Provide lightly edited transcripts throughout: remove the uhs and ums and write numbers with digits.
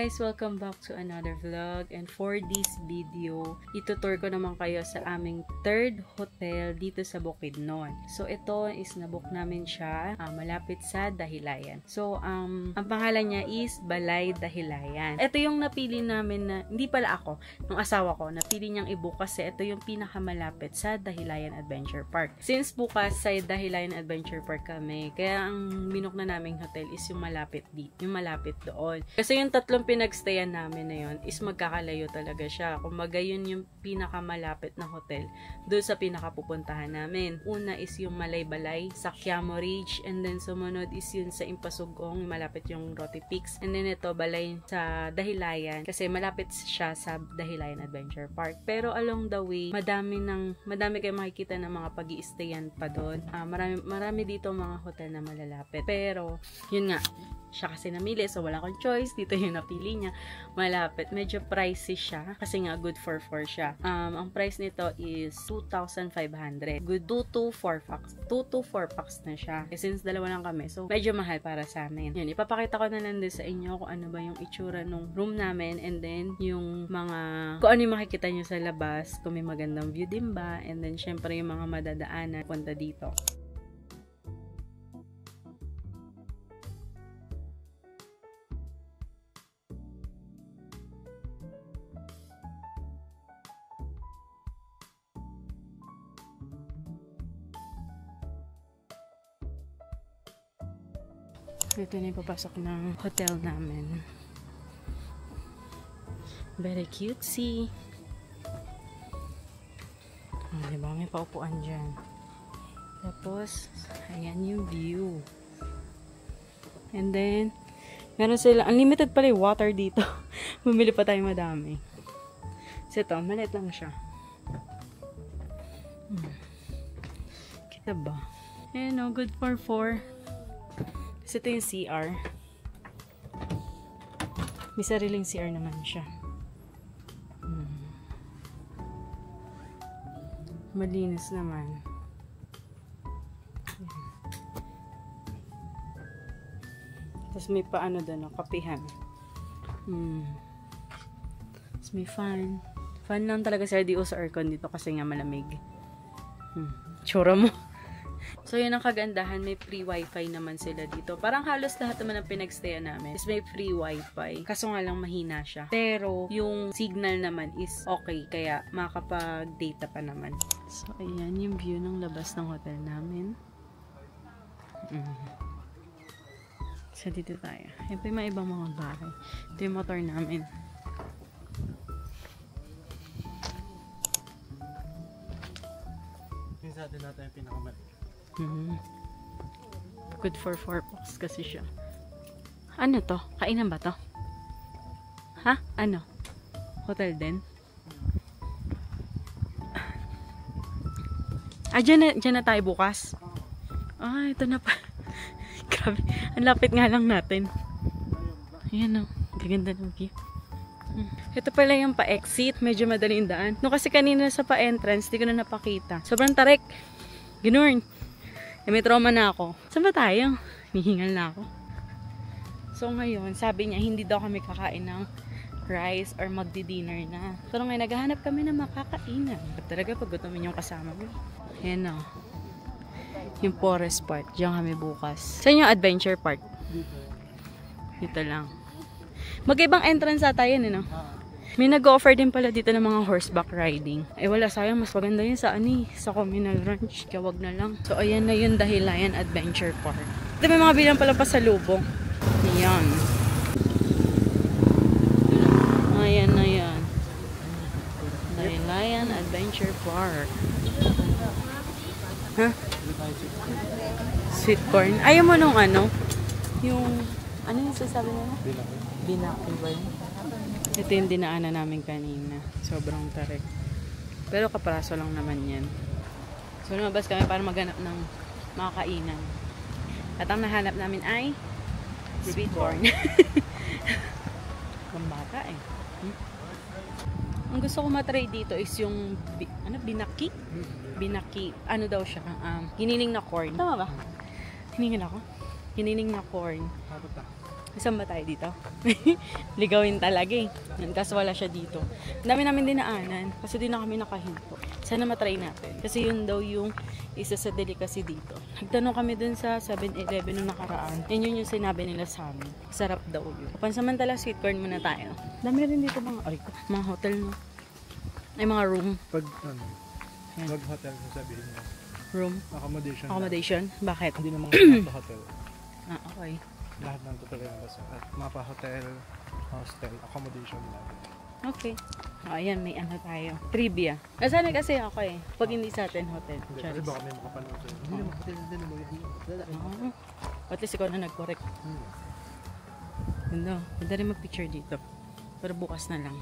guys! Welcome back to another vlog, and for this video, itutour ko naman kayo sa aming third hotel dito sa Bukidnon. So ito is nabook namin siya malapit sa Dahilayan. So ang pangalan niya is Balay Dahilayan. Ito yung napili namin na, hindi pala ako, nung asawa ko, napili niyang i-book kasi ito yung pinakamalapit sa Dahilayan Adventure Park. Since bukas sa Dahilayan Adventure Park kami, kaya ang binook na naming hotel is yung malapit dito, yung malapit doon. Kasi yung tatlong pinagstayan namin na yun is magkakalayo talaga siya. Kumbaga yun yung pinakamalapit na hotel doon sa pinakapupuntahan namin. Una is yung Malaybalay sa Quiamo Ridge, and then sumunod is yun sa Impasugong, malapit yung Roty Peaks, and then ito Balay sa Dahilayan kasi malapit siya sa Dahilayan Adventure Park. Pero along the way, madami kayong makikita ng mga pag-i-stayan pa doon. Marami dito mga hotel na malalapit. Pero yun nga, siya kasi namili, so wala akong choice. Dito yung napili niya, malapit. Medyo pricey siya kasi nga good for 4 siya. Ang price nito is 2,500. Good 2 to 4 packs na siya. Since dalawa lang kami, so medyo mahal para sa amin. Yun, ipapakita ko na lang din sa inyo kung ano ba yung itsura nung room namin, and then yung kung ano yung makikita nyo sa labas, kung may magandang view din ba, and then syempre yung mga madadaanan punta dito. Ito na yung papasok ng hotel namin. Very cutesy. Diba? May paupuan dyan. Tapos, ayan yung view. And then, meron sila, unlimited pala yung water dito. Bumili pa tayo madami. So ito, maliit lang siya. Kita ba? Ayan o, good for 4. Ito yung CR. May sariling CR naman siya. Malinis naman. Tapos may paano doon, kapihan. Tapos may fan. Fan lang talaga siya, di sa aircon dito kasi nga malamig. Tsura mo. So, yun ang kagandahan. May free wifi naman sila dito. Parang halos lahat naman ang pinagstayan namin is may free wifi. Kaso nga lang mahina siya. Pero, yung signal naman is okay. Kaya, makakapag-data pa naman. So, ayan yung view ng labas ng hotel namin. So, dito tayo. Yan pa yung mga ibang mga bahay. Ito yung motor namin. Yung sa atin natin yung pinakamali. Good for 4 packs kasi siya. Ano to? Kainan ba to? Ha? Ano? Hotel din? Dyan na tayo bukas. Ito na pa. Grabe. Ang lapit nga lang natin. Ayan o. Gaganda ng view. Ito pala yung pa-exit. Medyo madaling daan. No, kasi kanina sa pa-entrance, di ko na napakita. Sobrang tarik. Ginurn. May trauma na ako. Saan ba tayo? Hihingal na ako. So ngayon, sabi niya, hindi daw kami kakain ng rice or magdi-dinner na. So ngayon, naghahanap kami ng makakainan. Talaga paggutomin yung kasama mo. Ayan o. Yung forest part. Diyan kami bukas. Saan yung adventure park? Dito lang. Mag-ibang entrance ata yun, no? May nag-offer din pala dito ng mga horseback riding. Wala, sayang. Mas maganda yun sa sa Communal Ranch. Kaya wag na lang. So, ayan na yung Dahilayan Adventure Park. Ito may mga bilang pala pa sa lubong. Ayan. Ayan na yan. Dahilayan Adventure Park. Ha? Sweet corn. Ayaw mo nung yung, ano yung sasabi mo? Binaki ba yun? Ito yung dinaanan namin kanina. Sobrang tarik. Pero kaparaso lang naman yan. So, lumabas kami para maghanap ng mga kainan. At ang nahanap namin ay sweet corn. Pambata eh. Ang gusto ko matry dito is yung binaki? Binaki. Ano daw siya? Giniling na corn. Tama ba? Hinihingal ako? Giniling na corn. Saan ba tayo dito? Ligawin talaga eh. Kaso wala siya dito. Ang dami namin dinaanan. Kasi di na kami nakahinto. Sana matry natin. Kasi yun daw yung isa sa delicacy dito. Nagtanong kami dun sa 7-Eleven nung nakaraan. Yun yung sinabi nila sa amin. Sarap daw yun. Pansamantala, sweet corn muna tayo. Dami rin dito mga hotel no. Ay mga room. Pag hotel, sabihin mo. Room. Accommodation. Bakit? Hindi naman mga hotel. Okay. Lahat ng totoo yung basta. At mapa hotel, hostel, accommodation lang. Okay. Ayan, may ano tayo. Trivia. Nasaan kasi ako eh. Pag hindi sa atin hotel. Hindi, kasi baka may makapanood sa'yo. Hindi naman hotel, hindi naman. At least ikaw na nag-correct. Ganda. Ganda rin mag-picture dito. Pero bukas na lang.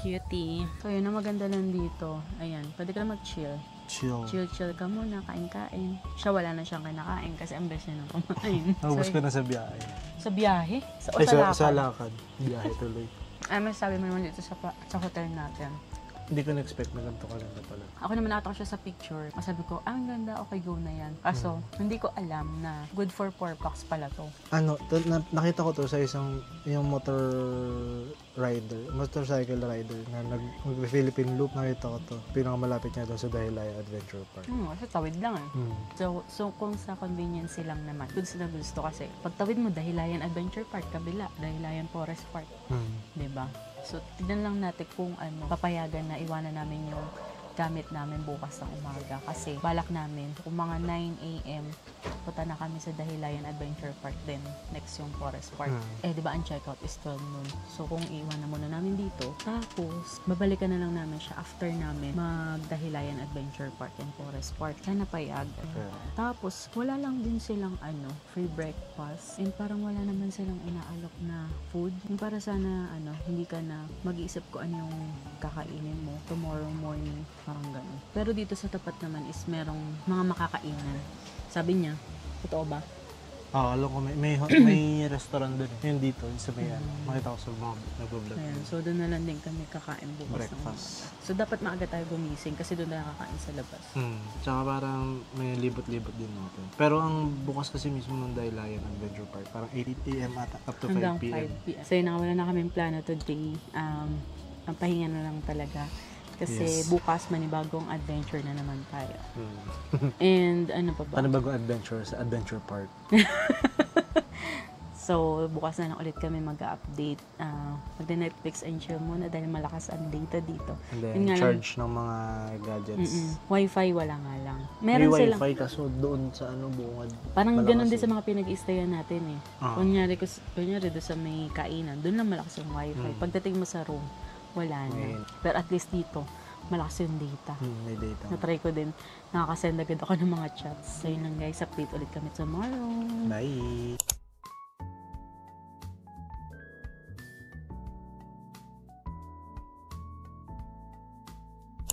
Cutie. So yun, ang maganda lang dito. Ayan, pwede ka na mag-chill. Chill ka muna, kain-kain. Siya wala na siyang kinakain kasi ang best niya nang kumain. Naubos ko na sa biyahe. Sa biyahe? Sa lakad. Biyahe tuloy. Ano sabi mo naman dito sa hotel natin? Hindi ko na-expect na ganito kalanda pala. Ako naman nakita ko siya sa picture. Masabi ko, ang ganda, okay, go na yan. Kaso, hindi ko alam na good for 4 packs pala to. Nakita ko to sa yung motorcycle rider na nag-Philippine Loop. Nakita ko to. Pinakamalapit niya doon sa Dahilayan Adventure Park. Kasi tawid lang eh. So, kung sa convenience lang naman, goods na gusto kasi. Pag tawid mo, Dahilayan Adventure Park, kabila, Dahilayan Forest Park. Diba? So, tignan lang natin kung papayagan na iwanan namin yung gamit namin bukas ng umaga. Kasi balak namin, kung mga 9 a.m., punta na kami sa Dahilayan Adventure Park din. Next yung Forest Park. Diba ang checkout is 12 noon. So, kung iwan na muna namin dito, tapos, babalikan na lang namin siya after namin mag-Dahilayan Adventure Park and Forest Park. Sana payag. Tapos, wala lang din silang free breakfast. And parang wala naman silang inaalok na food. Yung para sana, hindi ka na mag-iisip ko ano yung kakainin mo tomorrow morning. Parang gano'n. Pero dito sa tapat naman is merong mga makakainan. Sabi niya, totoo ba? Alam ko may restaurant doon. Yung dito, sa may makita ko sa mga nag-vlog. Ayan, so doon na lang din kami kakain bukas. Breakfast. So dapat maaga tayo gumising kasi doon na kakain sa labas. Tsaka parang may libot-libot din natin. Pero ang bukas kasi mismo ng Dahilayan Adventure Park, parang 8 a.m. ata up to 5 p.m. So yun, wala na kaming plano today. Ang pahinga na lang talaga. Kasi bukas manibagong adventure na naman tayo. And ano pa ba? Panibagong adventure sa Adventure Park. So, bukas na lang ulit kami mag-update. Mag-Netflix and chill muna dahil malakas ang data dito. And then, charge ng mga gadgets. Wi-Fi wala nga lang. Meron may Wi-Fi kaso doon sa bungad. Parang ganoon din sa mga pinag-i-stayan natin eh. Kunyari doon sa may kainan, doon lang malakas yung Wi-Fi. Pagdating mo sa room, wala na. Pero at least dito, malakas yung data. May data. Na-try ko din. Nakakasend agad ako ng mga chats. So yun lang guys, update ulit kami tomorrow. Bye!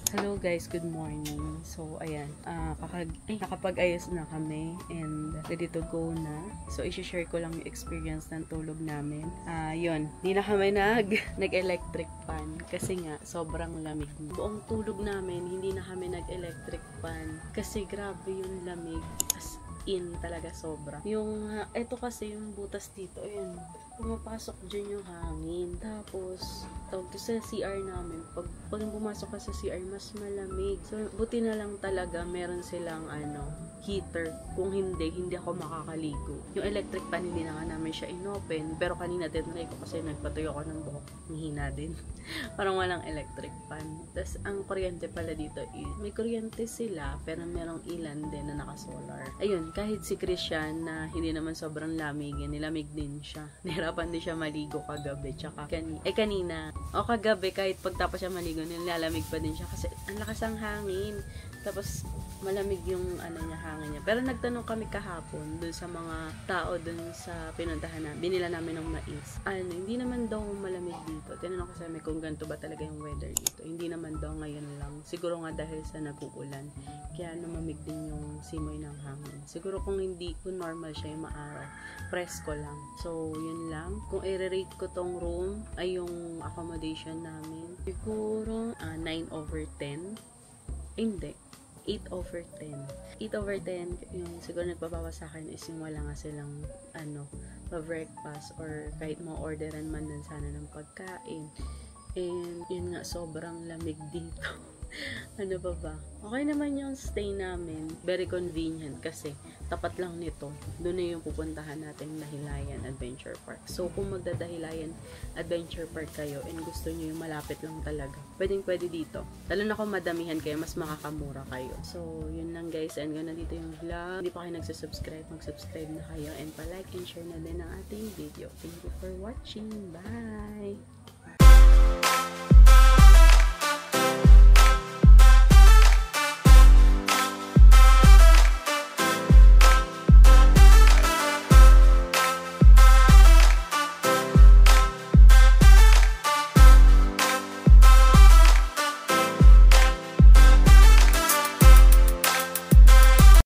Hello guys, good morning. So ayan, nakapag-ayos na kami and ready to go na. So i-share ko lang yung experience ng tulog namin. Yun, di na kami nag-electric fan kasi nga sobrang lamig. Buong tulog namin, hindi na kami nag-electric fan kasi grabe yung lamig. As in talaga sobra. Yung, eto kasi yung butas dito, ayun, pumapasok dyan yung hangin. Tapos, tawag to sa CR namin, pag pumasok ka sa CR, mas malamig. So, buti na lang talaga, meron silang, heater. Kung hindi ako makakaligo. Yung electric fan, hindi na nga namin siya inopen. Pero kanina tinry ko kasi nagpatuyo ko ng buhok. Hihina din. Parang walang electric fan. Tapos, ang kuryente pala dito, may kuryente sila, pero merong ilan din na naka-solar. Ayun, kahit si Christian na hindi naman sobrang lamig, nilamig din siya. Nahirapan din siya maligo kagabi. Tsaka kanina. O kagabi, kahit pagtapos siya maligo, nilalamig pa din siya kasi ang lakas ang hangin. Tapos, malamig yung hangin niya. Pero nagtanong kami kahapon dun sa mga tao dun sa pinuntahan na, binila namin ng mais. Hindi naman daw malamig dito. Tinanong ko sa amin kung ganito ba talaga yung weather dito. Hindi naman daw ngayon lang. Siguro nga dahil sa nag-uulan. Kaya lumamig din yung simoy ng hangin. Siguro kung normal siya yung maaraw, presko lang. So, yun lang. Kung i-rate ko tong room, ay yung accommodation namin, siguro 9/10. Hindi. 8 over 10. 8 over 10, yung siguro nagpapawa sa akin is yung wala nga silang pa-breakfast or kahit ma-orderan man lang sana ng pagkain. And yun nga, sobrang lamig dito. Ano ba? Okay naman yung stay namin. Very convenient kasi tapat lang nito. Doon na yung pupuntahan natin Dahilayan Adventure Park. So, kung magdadahilayan Adventure Park kayo and gusto nyo yung malapit lang talaga, pwede dito. Lalo na kung madamihan kayo, mas makakamura kayo. So, yun lang guys. And na dito yung vlog. Hindi pa kayo nagsasubscribe, mag-subscribe na kayo and pa-like and share na din ang ating video. Thank you for watching. Bye!